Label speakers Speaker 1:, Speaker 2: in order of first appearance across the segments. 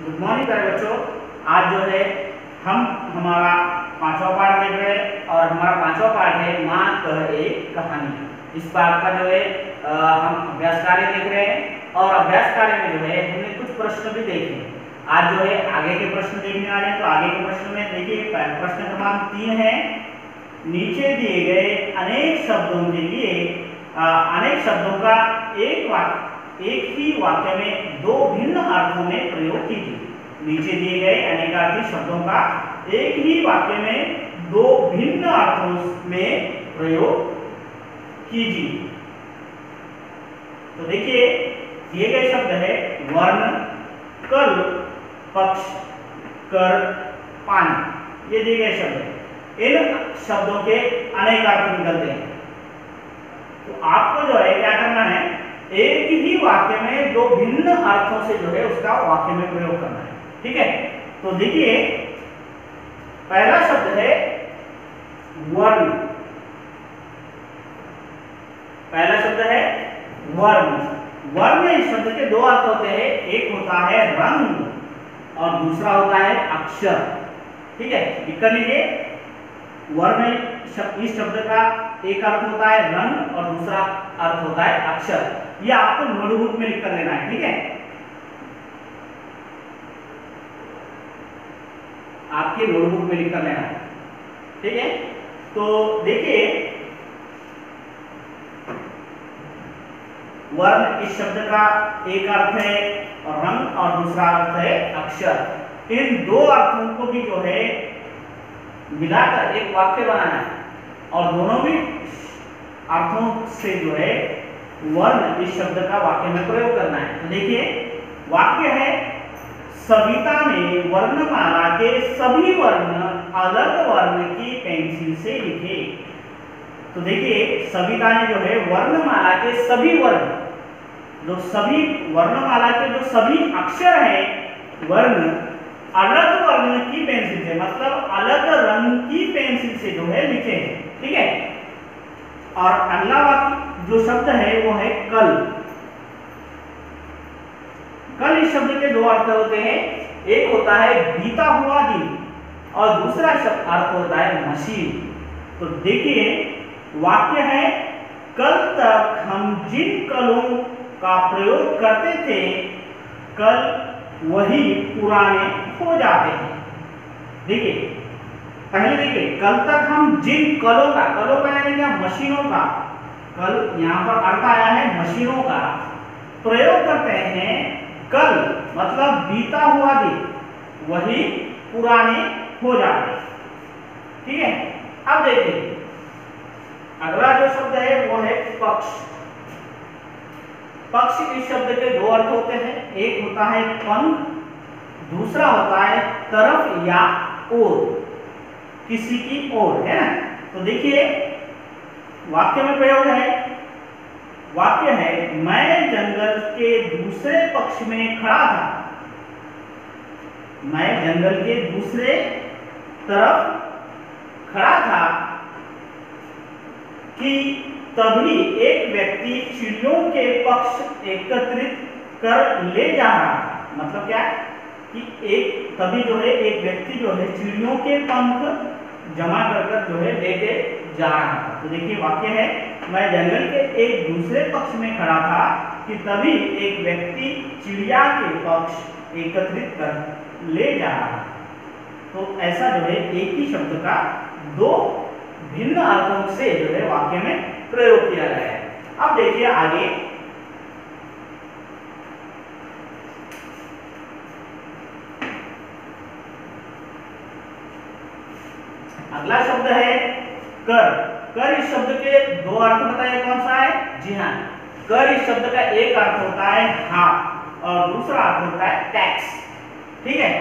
Speaker 1: Good morning प्यारे बच्चों। आज जो है हम हमारा 5वां पाठ देख रहे हैं और हमारा 5वां पाठ है माँ कह एक कहानी। इस पाठ का जो है हम अभ्यास कार्य देख रहे हैं और अभ्यास कार्य में जो है हमने कुछ प्रश्न भी देखे। आज जो है आगे के प्रश्न देखने वाले हैं। तो आगे के प्रश्न में देखिए प्रश्न क्रमांक 3 है। नीचे दिए गए अनेक शब्दों के लिए अनेक शब्दों का एक ही वाक्य में दो भिन्न अर्थों में प्रयोग कीजिए। नीचे दिए गए अनेकार्थी शब्दों का एक ही वाक्य में दो भिन्न अर्थों में प्रयोग कीजिए। तो देखिए दिए गए शब्द है वर्ण, कल, पक्ष, कर, पानी। ये दिए गए शब्द है। इन शब्दों के अनेक अर्थ निकलते हैं। तो आपको जो है क्या करना है, एक ही वाक्य में दो भिन्न अर्थों से जो है उसका वाक्य में प्रयोग करना है। ठीक है, तो देखिए पहला शब्द है वर्ण। पहला शब्द है वर्ण। वर्ण इस शब्द के दो अर्थ होते हैं। एक होता है रंग और दूसरा होता है अक्षर। ठीक है, लिख कर लीजिए। वर्ण इस शब्द का एक अर्थ होता है रंग और दूसरा अर्थ होता है अक्षर। ये आपको नोटबुक में लिख कर लेना है। ठीक है, आपके नोटबुक में लिख कर लेना है। ठीक है, तो देखिए वर्ण इस शब्द का एक अर्थ है रंग और दूसरा अर्थ है अक्षर। इन दो अर्थों को भी जो है मिलाकर एक वाक्य बनाना है और दोनों भी अर्थों से जो है वर्ण इस शब्द का वाक्य में प्रयोग करना है। तो देखिए वाक्य है सविता ने वर्णमाला के सभी वर्ण अलग वर्ण की पेंसिल से लिखे। तो देखिए सविता ने जो है वर्णमाला के सभी वर्ण, जो सभी वर्णमाला के जो सभी अक्षर हैं वर्ण अलग वर्ण की पेंसिल से, मतलब अलग रंग की पेंसिल से जो है लिखे हैं। ठीक है, और अगला वाक्य जो शब्द है वो है कल। कल इस शब्द के दो अर्थ होते हैं। एक होता है बीता हुआ दिन और दूसरा शब्द अर्थ होता है मशीन। तो देखिए वाक्य है कल तक हम जिन कलों का प्रयोग करते थे कल वही पुराने हो जाते हैं। देखिए पहले देखिए कल तक हम जिन कलों का यानी क्या, मशीनों का, कल यहाँ पर अर्थ आया है मशीनों का, प्रयोग करते हैं कल मतलब बीता हुआ दिन वही पुराने हो जाते हैं। ठीक है, अब देखिए अगला जो शब्द है वो है पक्ष। पक्ष इस शब्द के दो अर्थ होते हैं। एक होता है पंख, दूसरा होता है तरफ या ओर, किसी की ओर, है ना। तो देखिए वाक्य में प्रयोग है, वाक्य है मैं जंगल के दूसरे पक्ष में खड़ा था। मैं जंगल के दूसरे तरफ खड़ा था कि तभी एक व्यक्ति चिड़ियों के पक्ष एकत्रित कर ले जा रहा था। मतलब क्या कि तभी जो है एक व्यक्ति जो है चिड़ियों के पंख जमा कर जो है लेके जा रहा था। तो देखिए वाक्य है मैं जंगल के एक दूसरे पक्ष में खड़ा था कि तभी एक व्यक्ति चिड़िया के पक्ष एकत्रित कर ले जा रहा था। तो ऐसा जो है एक ही शब्द का दो भिन्न अर्थों से जो है वाक्य में प्रयोग किया गया है। अब देखिए आगे अगला शब्द है कर। कर इस शब्द के दो अर्थ बताइए कौन सा है। जी हाँ, कर इस शब्द का एक अर्थ होता है हाथ और दूसरा अर्थ होता है टैक्स। ठीक है,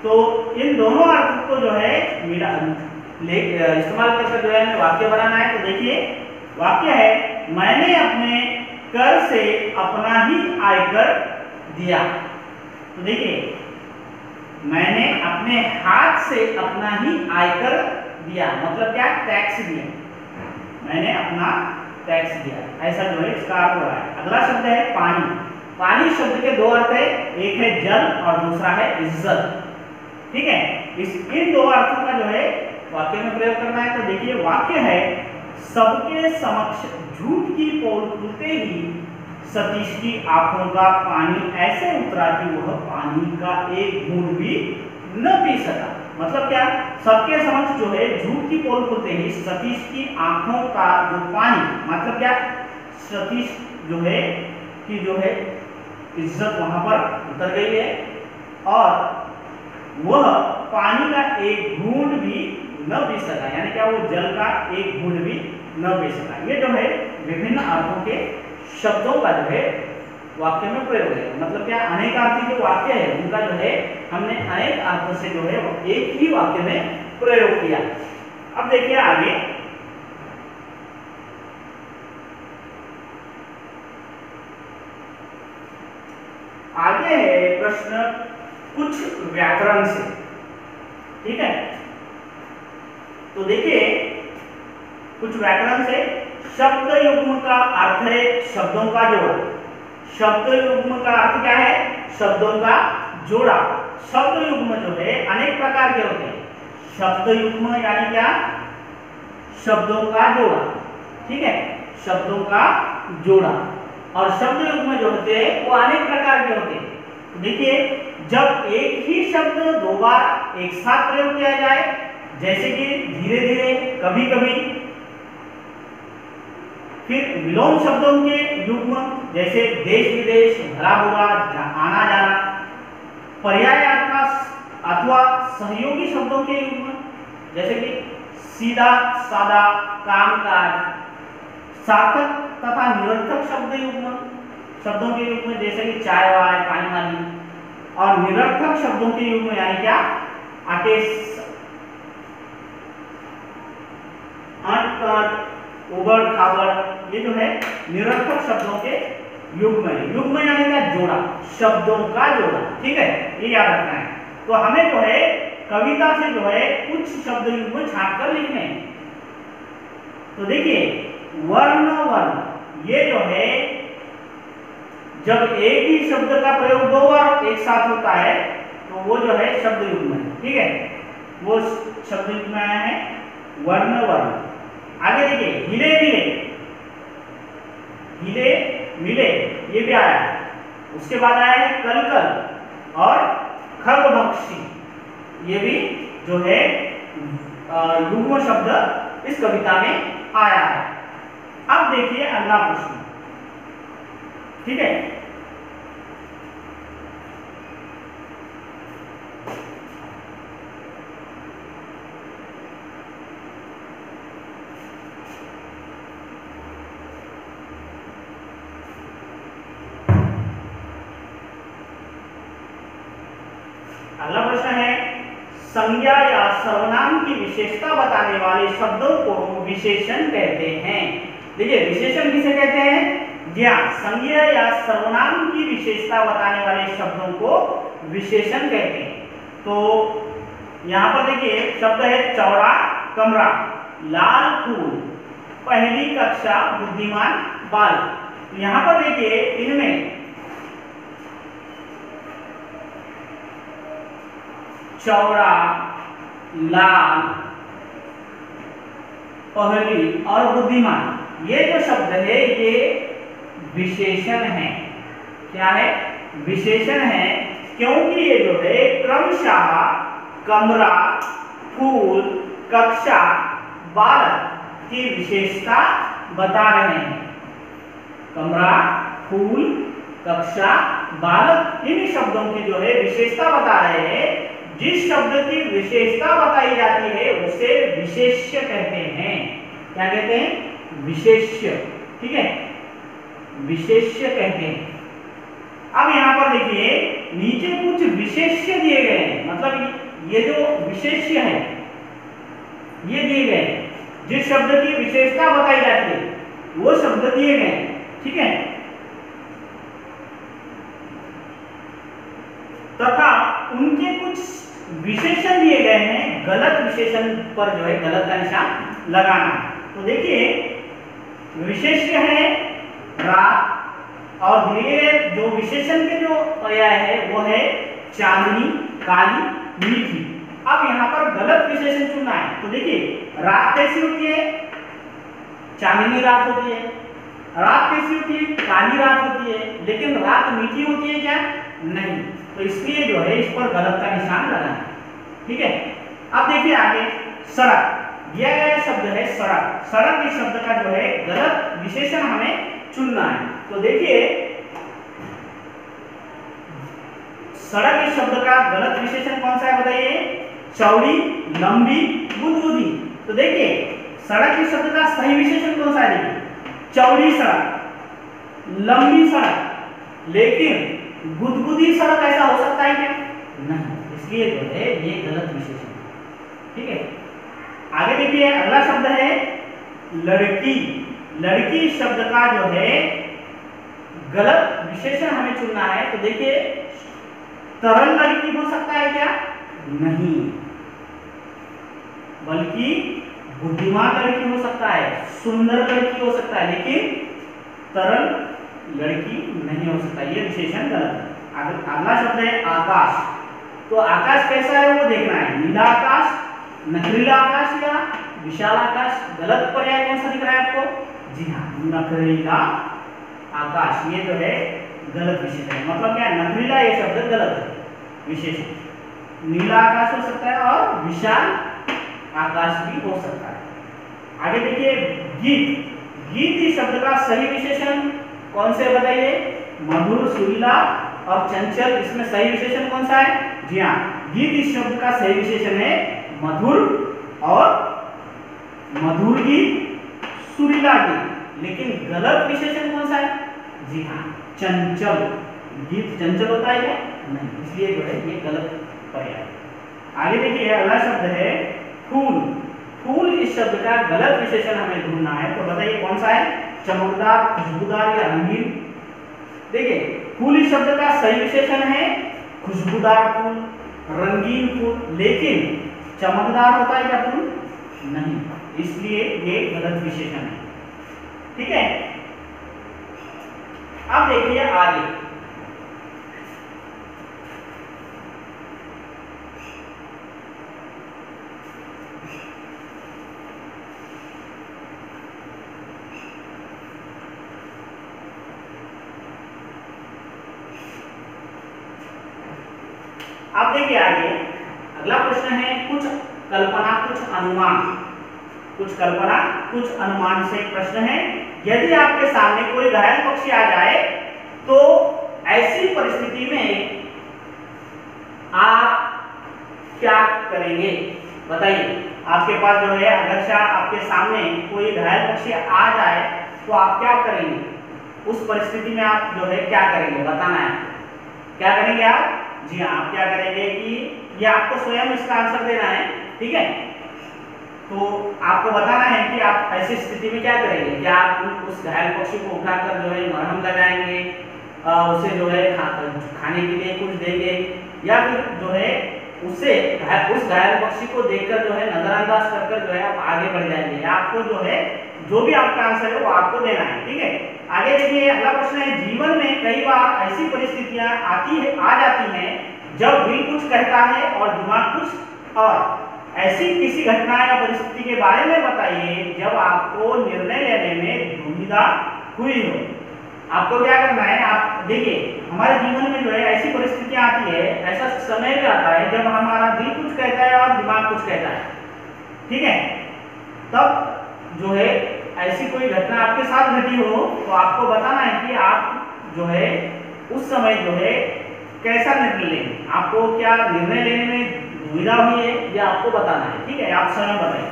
Speaker 1: तो इन दोनों अर्थ को जो है इस्तेमाल करके जो है हमें वाक्य बनाना है। तो देखिए वाक्य है मैंने अपने कर से अपना ही आयकर दिया। तो देखिए मैंने अपने हाथ से अपना ही आयकर दिया, मतलब क्या, टैक्स दिया। मैंने अपना टैक्स दिया, ऐसा जो है इसका अर्थ हो रहा है। अगला शब्द है पानी। पानी शब्द के दो अर्थ है, एक है जल और दूसरा है इज्जत। ठीक है, इन दो अर्थों का जो है वाक्य में प्रयोग करना है। तो देखिए वाक्य है, सबके समक्ष झूठ की पोल खुलते ही सतीश की आंखों का पानी ऐसे उतरा कि वह पानी का एक बूंद भी न पी सका। मतलब क्या, सबके समक्ष जो है झूठ की पोल खुलते ही सतीश की आंखों का जो पानी, मतलब क्या, सतीश जो है कि जो है इज्जत वहां पर उतर गई है और वह पानी का एक बूंद भी न पी सका, यानी क्या वो जल का एक बूंद भी न पी सका। ये जो है विभिन्न अर्थों के शब्दों का जो है वाक्य में प्रयोग है। मतलब क्या, अनेकार्थी जो वाक्य है उनका जो है हमने अनेक अर्थों से जो है एक ही वाक्य में प्रयोग किया। अब देखिए आगे, आगे है प्रश्न कुछ व्याकरण से। ठीक है, तो देखिए कुछ व्याकरण से, शब्द युग्म का अर्थ है शब्दों का जोड़ा। शब्द युग्म का अर्थ क्या है, शब्दों का जोड़ा। शब्द युग्म जो है अनेक प्रकार के होते हैं। शब्द युग्म यानी क्या, शब्दों का जोड़ा। ठीक है, शब्दों का जोड़ा। और शब्द युग्म जो होते हैं वो अनेक प्रकार के होते हैं। तो देखिए, जब एक ही शब्द दो बार एक साथ प्रयोग किया जाए, जैसे कि धीरे धीरे, कभी कभी, फिर विलोम शब्दों के युग्म जैसे देश विदेश, भला बुरा, आना जाना, पर्याय अथवा सहयोगी शब्दों के युग्म जैसे कि सीधा सादा, कामकाज, सार्थक तथा निरर्थक शब्द युग्म, शब्दों के युग्म जैसे कि चाय वाय, पानी वाली, और निरर्थक शब्दों के युग्म यानी क्या, आटे, उबड़ खाबड़, ये जो है निरर्थक शब्दों के युग्म है। युग्म यानी क्या, जोड़ा, शब्दों का जोड़ा। ठीक है, ये याद रखना है। तो हमें जो है कविता से जो है कुछ शब्द युग्म छांट कर लिखने हैं। तो देखिए, वर्ण वर्ण, ये जो है जब एक ही शब्द का प्रयोग दो बार एक साथ होता है तो वो जो है शब्द युग्म है। ठीक है, वो शब्द युग्म आया है वर्ण वर्ण। आगे देखिए, हिले मिले, हिले मिले, ये भी आया है। उसके बाद आया है कल कल और खगभक्षी, ये भी जो है युग्म शब्द इस कविता में आया है। अब देखिए अगला प्रश्न। ठीक है, अगला प्रश्न है, संज्ञा या सर्वनाम की विशेषता बताने वाले शब्दों को विशेषण कहते हैं। देखिए, विशेषण किसे कहते हैं, जी हाँ, संज्ञा या सर्वनाम की विशेषता बताने वाले शब्दों को विशेषण कहते हैं। तो यहाँ पर देखिए शब्द है चौड़ा कमरा, लाल फूल, पहली कक्षा, बुद्धिमान बालक। यहाँ पर देखिए इनमें चौड़ा, लाल, पहली और बुद्धिमान, ये जो शब्द है ये विशेषण है। क्या है, विशेषण है, क्योंकि ये जो है क्रमशः कमरा, फूल, कक्षा, बालक की विशेषता बता रहे हैं। कमरा, फूल, कक्षा, बालक, इन शब्दों की जो है विशेषता बता रहे हैं। जिस शब्द की विशेषता बताई जाती है उसे विशेष्य कहते हैं। क्या कहते हैं, विशेष्य। ठीक है, विशेष्य कहते हैं। अब यहाँ पर देखिए नीचे कुछ विशेष्य दिए गए हैं, मतलब ये जो विशेष्य है ये दिए गए हैं, जिस शब्द की विशेषता बताई जाती है वो शब्द दिए गए हैं। ठीक है, तथा उनके कुछ विशेषण दिए गए हैं, गलत विशेषण पर जो है गलत का निशान लगाना। तो देखिए विशेष्य है रात और धीरे जो विशेषण के जो पर्याय है वो है चांदनी, काली, मीठी। अब यहाँ पर गलत विशेषण चुनना है। तो देखिए रात कैसी होती है? चांदनी रात होती है। रात कैसी होती है? काली रात होती है। लेकिन रात मीठी होती है क्या? नहीं। तो इसलिए जो है इस पर गलत का निशान लगाना है। ठीक है। अब देखिए आगे सड़क दिया गया शब्द है सड़क। सड़क इस शब्द का जो है गलत विशेषण हमें चुनना है। तो देखिए सड़क इस शब्द का गलत विशेषण कौन सा है बताइए? चौड़ी, लंबी, गुदगुदी। तो देखिए सड़क इस शब्द का सही विशेषण कौन सा है? देखिए चौड़ी सड़क, लंबी सड़क, लेकिन गुदगुदी सड़क ऐसा हो सकता है क्या? नहीं। इसलिए जो है ये गलत विशेषण। ठीक है। आगे देखिए अगला शब्द है लड़की। लड़की शब्द का जो है गलत विशेषण हमें चुनना है। तो देखिए तरल लड़की हो सकता है क्या? नहीं, बल्कि बुद्धिमान लड़की हो सकता है, सुंदर लड़की हो सकता है, लेकिन तरल लड़की नहीं हो सकता। ये विशेषण गलत है। अगला शब्द है आकाश। तो आकाश कैसा है वो देखना है। नीला आकाश, नखरीला आकाश या विशाल आकाश। गलत पर्याय कौन सा दिख रहा है आपको? जी हाँ, नखरीला आकाश। ये जो है गलत विशेषण है। मतलब क्या? नखरीला ये शब्द गलत है विशेषण। नीला आकाश हो सकता है और विशाल आकाश भी हो सकता है। आगे देखिए गीत। गीत इस शब्द का सही विशेषण कौन से बताइए? मधुर, सुरीला और चंचल। इसमें सही विशेषण कौन सा है? जी हाँ, गीत इस शब्द का सही विशेषण है मधुर और मधुर गीत, सुरीला गीत। लेकिन गलत विशेषण कौन सा है? जी हाँ, चंचल। गीत चंचल होता है क्या? नहीं। इसलिए जो है ये गलत पर्याय। आगे देखिए अगला शब्द है फूल। फूल इस शब्द का गलत विशेषण हमें ढूंढना है। तो बताइए कौन सा है? चमकदार, खुशबूदार या रंगीन। देखिए फूल इस शब्द का सही विशेषण है खुशबूदार फूल, रंगीन फूल। लेकिन चमकदार होता है क्या फूल? नहीं। इसलिए ये गलत विशेषण है। ठीक है। अब देखिए आगे अब देखिए आगे अगला प्रश्न है कुछ कल्पना कुछ अनुमान। कुछ कल्पना कुछ अनुमान से एक प्रश्न है। यदि आपके सामने कोई घायल पक्षी आ जाए तो ऐसी परिस्थिति में आप क्या करेंगे? बताइए। आपके पास जो है अगर आपके सामने कोई घायल पक्षी आ जाए तो आप क्या करेंगे? उस परिस्थिति में आप जो है क्या करेंगे बताना है। क्या करेंगे आप? जी हाँ, आप क्या करेंगे कि ये आपको स्वयं इसका आंसर देना है। ठीक है। तो आपको बताना है कि आप ऐसी स्थिति में क्या करेंगे। क्या आप उस घायल पक्षी को उठाकर जो है मरहम लगाएंगे, उसे जो है खाने के लिए कुछ देंगे, या फिर जो है उससे उस घायल पक्षी को देखकर जो है नजरअंदाज कर जो है आप आगे बढ़ जाएंगे। आपको जो है जो भी आपका आंसर है वो आपको देना है। ठीक है। आगे देखिए अगला प्रश्न है जीवन में कई बार ऐसी परिस्थितियां आ जाती हैं जब दिल कुछ कहता है और दिमाग कुछ और। ऐसी किसी घटना या परिस्थिति के बारे में बताइए जब आपको निर्णय लेने में दुविधा हुई हो। आपको क्या करना है? आप देखिए हमारे जीवन में जो है ऐसी परिस्थितियां आती है, ऐसा समय भी आता है जब हमारा दिल कुछ कहता है और दिमाग कुछ कहता है। ठीक है। तब जो है ऐसी कोई घटना आपके साथ घटी हो तो आपको बताना है कि आप जो है उस समय जो है कैसा निर्णय लेंगे। आपको क्या निर्णय लेने में दुविधा हुई है यह आपको बताना है। ठीक है। आप स्वयं बताइए।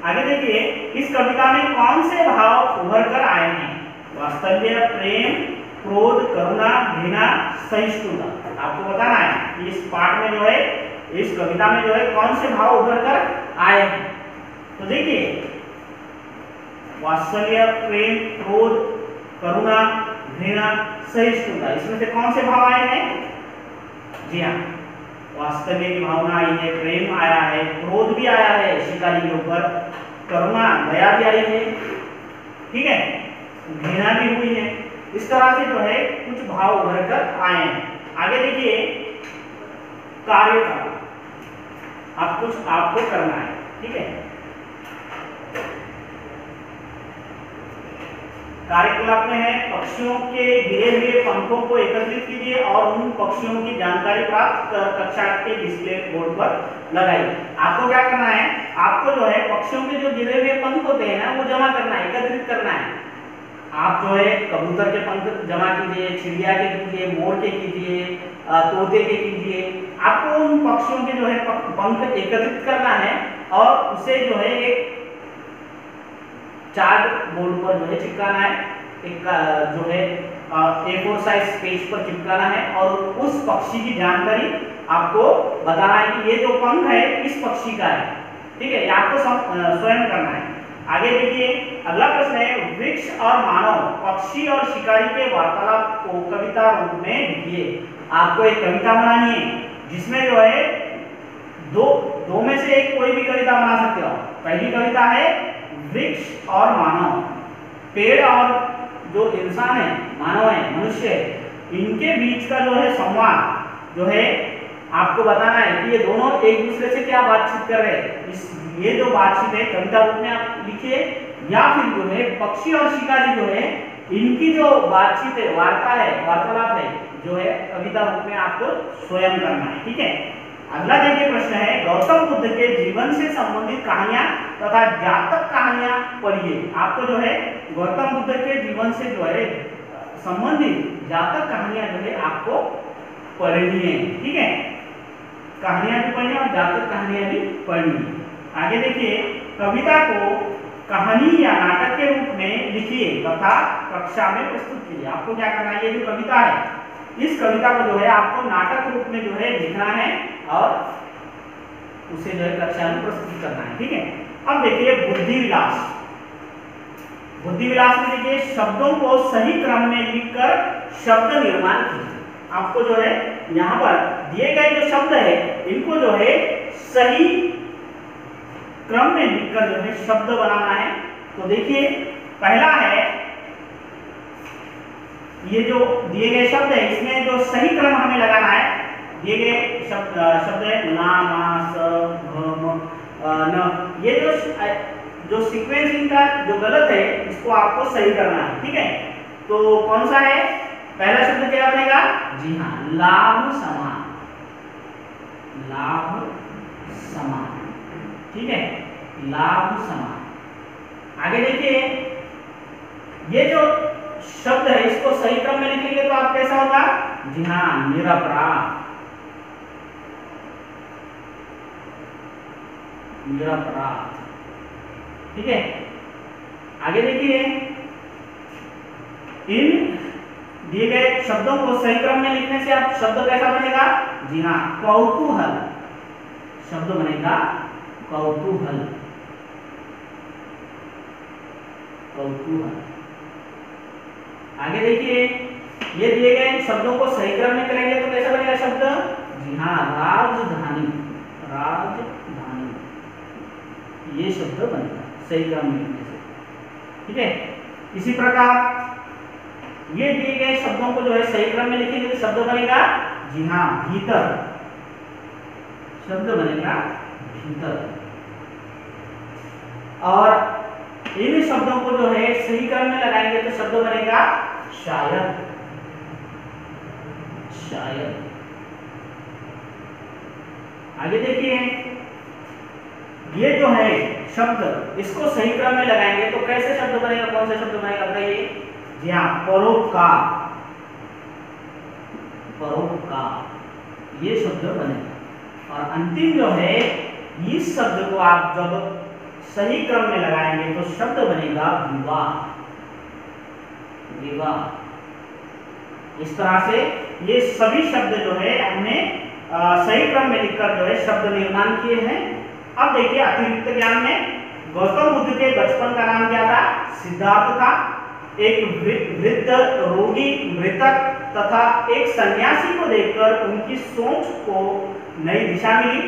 Speaker 1: आगे देखिए इस कविता में कौन से भाव उभर कर आए हैं? वात्सल्य, प्रेम, क्रोध, करुणा, घृणा, सहिष्णुता। आपको बताना है कि इस पाठ में जो है इस कविता में जो है कौन से भाव उभर कर आए हैं। तो देखिए वात्सल्य, प्रेम, क्रोध, करुणा, घृणा, सहिष्णुता, इसमें से कौन से भाव आए हैं? जी हाँ, वात्सल्य की भावना आई है, प्रेम आया है, क्रोध भी आया है शिकारी के ऊपर, करुणा दया भी आई है। ठीक है। घृणा भी हुई है। इस तरह से जो है कुछ भाव उभर कर आए हैं। आगे देखिए कार्य का आपको करना है, ठीक है। कार्यकलाप में है पक्षियों के गिरे हुए पंखों को एकत्रित कीजिए और उन पक्षियों की जानकारी प्राप्त कर कक्षा के डिस्प्ले बोर्ड पर लगाइए। आपको क्या करना है, आपको जो है पक्षियों के जो गिरे हुए पंख होते हैं ना वो जमा करना है, एकत्रित करना है। आप जो है कबूतर के पंख जमा कीजिए, चिड़िया के कीजिए, मोर के कीजिए, तोते के कीजिए। आपको उन पक्षियों के जो है पंख एकत्रित करना है और उसे जो है एक चार्ट बोर्ड पर जो है चिपकाना है, एक जो है A4 साइज पेज पर चिपकाना है और उस पक्षी की जानकारी आपको बताना है कि ये जो पंख है इस पक्षी का है, ठीक है। ये आपको स्वयं करना है। आगे देखिए अगला प्रश्न है वृक्ष और मानव, पक्षी और शिकारी के वार्तालाप को कविता रूप में लिखिए। आपको एक कविता बनानी है जिसमें जो है दो में से एक कोई भी कविता बना सकते हो। पहली कविता है वृक्ष और मानव, पेड़ और जो इंसान है, मानव है, मनुष्य है, इनके बीच का जो है संवाद जो है आपको बताना है कि ये दोनों एक दूसरे से क्या बातचीत कर रहे हैं। ये जो बातचीत है कविता रूप में आप लिखिए, या फिर जो है पक्षी और शिकारी जो है इनकी जो बातचीत है, वार्ता है, वार्तालाप है, जो है कविता रूप में आपको स्वयं करना है, ठीक है। अगला देखिए प्रश्न है गौतम बुद्ध के जीवन से संबंधित कहानियां तथा जातक कहानियां पढ़िए। आपको जो है गौतम बुद्ध के जीवन से जो है संबंधित जातक कहानियां जो है आपको पढ़नी है, ठीक है। कहानियां भी पढ़नी और जातक कहानियां भी पढ़नी है। आगे देखिए कविता को कहानी या नाटक के रूप में लिखिए तथा कक्षा में प्रस्तुत कीजिए। आपको क्या करना है, ये जो कविता है इस कविता को जो है आपको नाटक रूप में जो है लिखना है और उसे जो है कक्षा में प्रस्तुत करना है, ठीक है। अब देखिए बुद्धि विलास। बुद्धि विलास में देखिए शब्दों को सही क्रम में लिखकर शब्द निर्माण कीजिए। आपको जो है यहाँ पर दिए गए जो शब्द है इनको जो है सही क्रम में लिखकर जो है शब्द बनाना है। तो देखिए पहला है ये जो दिए गए शब्द है इसमें जो सही क्रम हमें लगाना है, दिए गए शब्द है ना, मा, स, भ, म, न, ये जो सीक्वेंस इनका जो गलत है इसको आपको सही करना है, ठीक है। तो कौन सा है, पहला शब्द क्या बनेगा, जी हाँ, लाभ समान, लाभ समान, ठीक है, लाभ समान। आगे देखिए ये जो शब्द है इसको सही क्रम में लिखेंगे तो आप कैसा होगा, जी हाँ, निरपराध, निरपराध, ठीक है। आगे देखिए इन दिए गए शब्दों को सही क्रम में लिखने से आप शब्द कैसा बनेगा, जी हाँ, कौतूहल, शब्द बनेगा कौतूहल, कौतूहल। आगे देखिए ये दिए गए शब्दों को सही क्रम में करेंगे तो कैसा बनेगा शब्द, जी हाँ, राजधानी, राजधानी, ये शब्द बनेगा सही क्रम में लिखने से, ठीक है। इसी प्रकार ये दिए गए शब्दों को जो है सही क्रम में लिखेंगे तो शब्द बनेगा, जी हाँ, भीतर, शब्द बनेगा भीतर। और इन शब्दों को जो है सही क्रम में लगाएंगे तो शब्द बनेगा शायद, शायद। आगे देखिए ये जो है शब्द इसको सही क्रम में लगाएंगे तो कैसे शब्द बनेगा, कौन सा शब्द बनेगा बताइए, जी हाँ, परोपकार, परोपकार, ये शब्द बनेगा। और अंतिम जो है इस शब्द को आप जब सही क्रम में लगाएंगे तो शब्द बनेगा विवाह, विवाह। इस तरह से ये सभी शब्द जो है हमने सही क्रम में लिखकर जो है शब्द निर्माण किए हैं। अब देखिए अतिरिक्त ज्ञान में गौतम बुद्ध के बचपन का नाम क्या था, सिद्धार्थ था। एक वृद्ध रोगी मृतक तथा एक सन्यासी को देखकर उनकी सोच को नई दिशा मिली।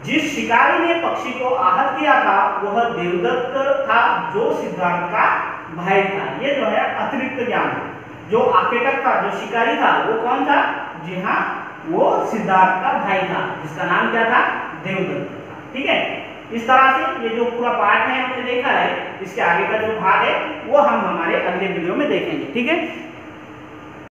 Speaker 1: जिस शिकारी ने पक्षी को आहत किया था वह देवदत्त था जो सिद्धार्थ का भाई था। ये जो है अतिरिक्त ज्ञान है। जो आकेटक था, जो शिकारी था, वो कौन था? जी हाँ, वो सिद्धार्थ का भाई था, जिसका नाम क्या था? देवदत्त था। ठीक है, इस तरह से ये जो पूरा पाठ है हमने देखा है, इसके आगे का जो भाग है वो हम हमारे अगले वीडियो में देखेंगे। ठीक है।